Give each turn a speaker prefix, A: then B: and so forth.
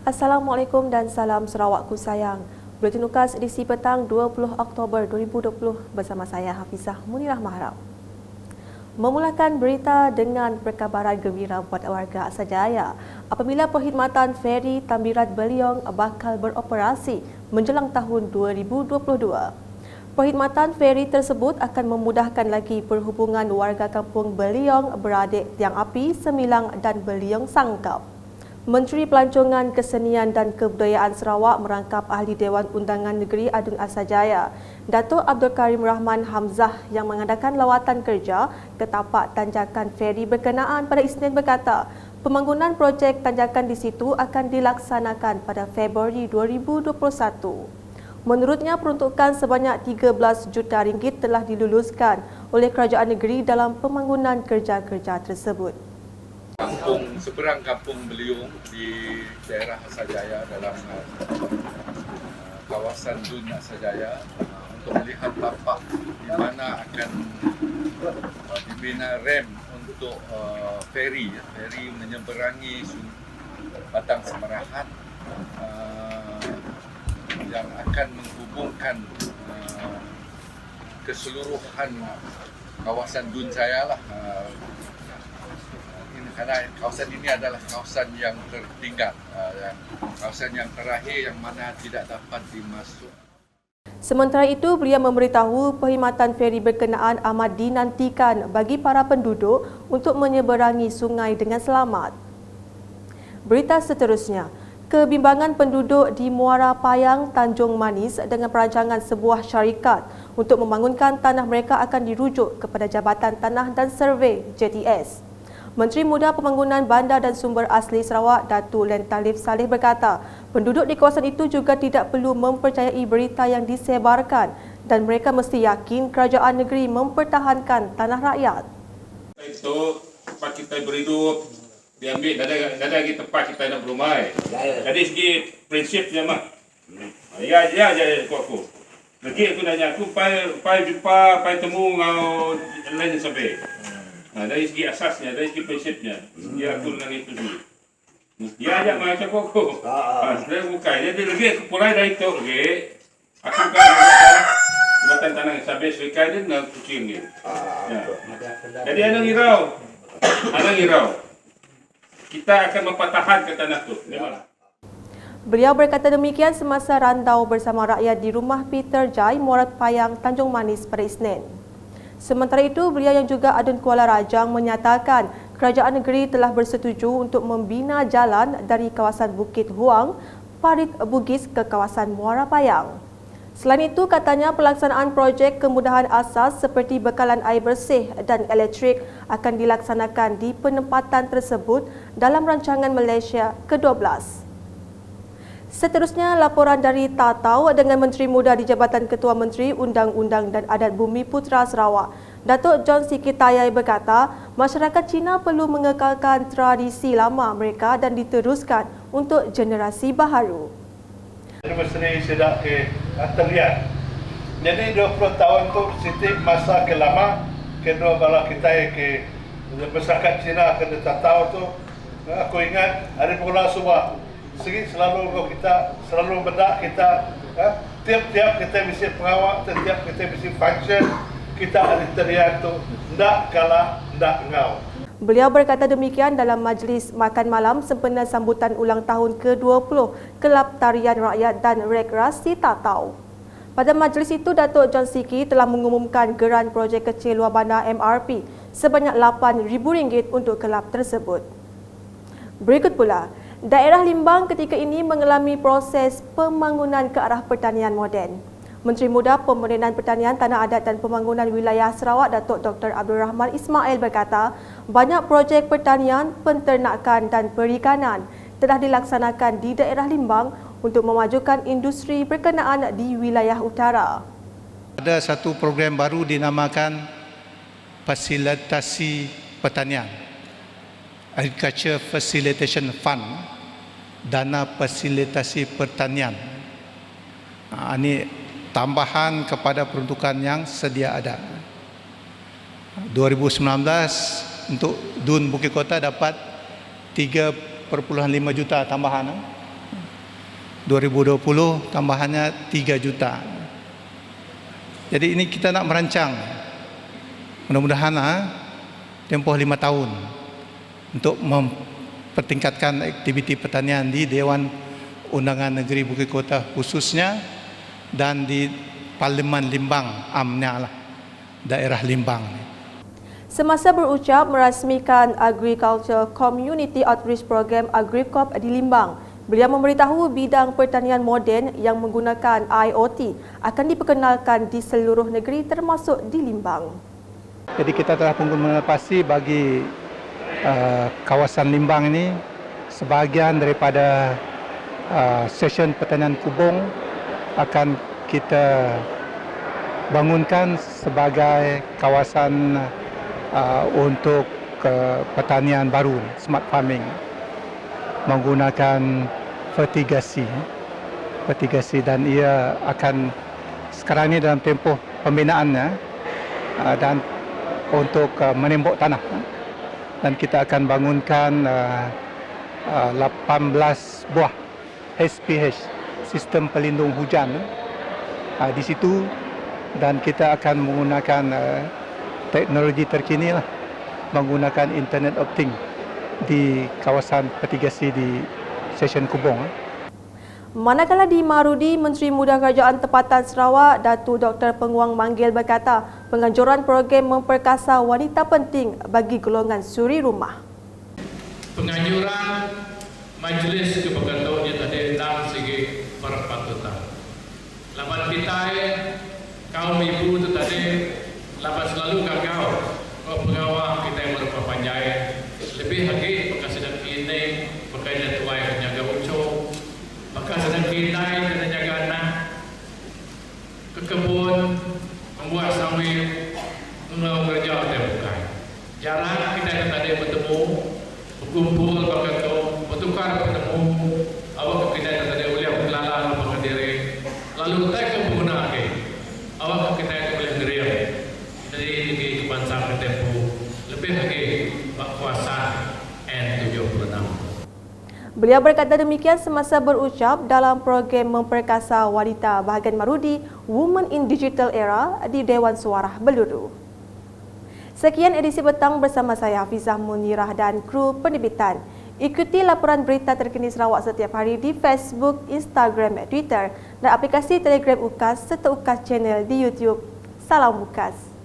A: Assalamualaikum dan salam Sarawakku sayang. Buletin Ukas edisi petang 20 Oktober 2020 bersama saya Hafizah Munirah Maharau. Memulakan berita dengan perkabaran gembira buat warga Asajaya apabila perkhidmatan feri Tambirat Beliong bakal beroperasi menjelang tahun 2022. Perkhidmatan feri tersebut akan memudahkan lagi perhubungan warga kampung Beliong beradik Tiang Api, Semilang dan Beliong Sangkap. Menteri Pelancongan Kesenian dan Kebudayaan Sarawak merangkap Ahli Dewan Undangan Negeri Adun Asajaya, Datuk Abdul Karim Rahman Hamzah yang mengadakan lawatan kerja ke tapak tanjakan feri berkenaan pada Isnin berkata, pembangunan projek tanjakan di situ akan dilaksanakan pada Februari 2021. Menurutnya, peruntukan sebanyak 13 juta ringgit telah diluluskan oleh kerajaan negeri dalam pembangunan kerja-kerja tersebut.
B: Seberang kampung Beliong di daerah Asajaya dalam kawasan Dun Asajaya untuk melihat tapak di mana akan dibina rem untuk feri menyeberangi Batang Semerahat yang akan menghubungkan keseluruhan kawasan Dun saya lah. Karena kawasan ini adalah kawasan yang tertinggal, kawasan yang terakhir yang mana tidak dapat dimasuk.
A: Sementara itu, beliau memberitahu perkhidmatan feri berkenaan amat dinantikan bagi para penduduk untuk menyeberangi sungai dengan selamat. Berita seterusnya, kebimbangan penduduk di Muara Payang, Tanjung Manis dengan perancangan sebuah syarikat untuk membangunkan tanah mereka akan dirujuk kepada Jabatan Tanah dan Survey JTS. Menteri Muda Pembangunan Bandar dan Sumber Asli Sarawak, Datuk Len Talif Saleh berkata, penduduk di kawasan itu juga tidak perlu mempercayai berita yang disebarkan dan mereka mesti yakin kerajaan negeri mempertahankan tanah rakyat.
C: Itu tempat kita berhidup, diambil, ada lagi tempat kita nak berumai. Jadi segi prinsipnya mah, ya aku. Lagi aku nanya, aku pai jumpa, pai temu ngau lain sampai. Nah, dari segi asasnya, dari segi prinsipnya, dia aku dengan itu dulu. Dia ajak macam aku. Sebenarnya bukan. Jadi lagi aku mulai dari itu lagi. Aku kan Jabatan Tanah sampai serikai dia dengan kucing dia. Jadi ada ngirau. Kita akan mempertahankan tanah tu.
A: Beliau berkata demikian semasa randau bersama rakyat di rumah Peter Jai, Muara Payang, Tanjung Manis pada Isnin. Sementara itu, beliau yang juga Adun Kuala Rajang menyatakan kerajaan negeri telah bersetuju untuk membina jalan dari kawasan Bukit Huang, Parit Bugis ke kawasan Muara Payang. Selain itu, katanya pelaksanaan projek kemudahan asas seperti bekalan air bersih dan elektrik akan dilaksanakan di penempatan tersebut dalam rancangan Malaysia ke-12. Seterusnya, laporan dari Tatau dengan Menteri Muda di Jabatan Ketua Menteri Undang-Undang dan Adat Bumi Putra Sarawak. Datuk John Sikitayai berkata, masyarakat Cina perlu mengekalkan tradisi lama mereka dan diteruskan untuk generasi baharu.
D: Mesti sudah terlihat. Jadi 20 tahun tu setiap masa ke lama kedua bala kita ke masyarakat Cina ke Tatau tu aku ingat hari mula semua. Selalu kita selalu benda kita tiap-tiap kita mesti pengawal, tiap kita mesti function, kita ada teriak tu ndak kalah ndak ngau.
A: Beliau berkata demikian dalam majlis makan malam sempena sambutan ulang tahun ke-20 Kelab Tarian Rakyat dan Rekreasi Tatau. Pada majlis itu, Datuk John Siki telah mengumumkan geran projek kecil luar bandar MRP sebanyak RM8,000 untuk kelab tersebut. Berikut pula, daerah Limbang ketika ini mengalami proses pembangunan ke arah pertanian moden. Menteri Muda Pemberdayaan Pertanian, Tanah Adat dan Pembangunan Wilayah Sarawak, Datuk Dr. Abdul Rahman Ismail berkata, banyak projek pertanian, penternakan dan perikanan telah dilaksanakan di daerah Limbang untuk memajukan industri berkenaan di wilayah utara.
E: Ada satu program baru dinamakan Fasilitasi Pertanian, Agriculture Facilitation Fund, Dana Fasilitasi Pertanian. Ini tambahan kepada peruntukan yang sedia ada. 2019 untuk Dun Bukit Kota dapat 3,5 juta tambahan. 2020 tambahannya 3 juta. Jadi ini kita nak merancang. Mudah-mudahan tempoh 5 tahun untuk mempertingkatkan aktiviti pertanian di Dewan Undangan Negeri Bukit Kota khususnya dan di Parlimen Limbang, AMNA lah, daerah Limbang.
A: Semasa berucap merasmikan Agriculture Community Outreach Program Agricop di Limbang, beliau memberitahu bidang pertanian moden yang menggunakan IoT akan diperkenalkan di seluruh negeri termasuk di Limbang.
E: Jadi kita telah menginovasi bagi kawasan Limbang ini sebahagian daripada session pertanian kubung akan kita bangunkan sebagai kawasan untuk pertanian baru, smart farming, menggunakan fertigasi dan ia akan sekarang ini dalam tempoh pembinaannya dan untuk menembok tanah, dan kita akan bangunkan 18 buah SPH, sistem pelindung hujan di situ, dan kita akan menggunakan teknologi terkini lah, menggunakan internet of things di kawasan fertigasi di Session Kubung.
A: Manakala di Marudi, Menteri Muda Kerajaan Tempatan Sarawak, Datuk Dr. Penguang Manggil berkata, penganjuran program memperkasa wanita penting bagi golongan suri rumah.
F: Penganjuran Majlis Kepegantungan tadi dalam segi perpatutan. Laman kita kaum ibu itu tadi lapan selalu kau pengawal kita yang berpapanjai lebih lagi bekas sedang ini berkaitan tuai penjaga ucap, bekas sedang kita kena jaga anak ke kebun membuat sawit mengelola kerja atau bukan. Jarang kita yang tadi bertemu berkumpul berkata bertukar bertemu awak kita yang tadi boleh berlalang berpakai diri lalu kita ke pengguna lagi awak kita yang boleh diri jadi ini kebangsaan tempoh lebih lagi kuasa N76.
A: Beliau berkata demikian semasa berucap dalam program memperkasa wanita bahagian Marudi Women in Digital Era di Dewan Suara Beluru. Sekian edisi petang bersama saya Hafizah Munirah dan kru penerbitan. Ikuti laporan berita terkini Sarawak setiap hari di Facebook, Instagram, Twitter dan aplikasi Telegram UKAS serta UKAS Channel di YouTube. Salam UKAS.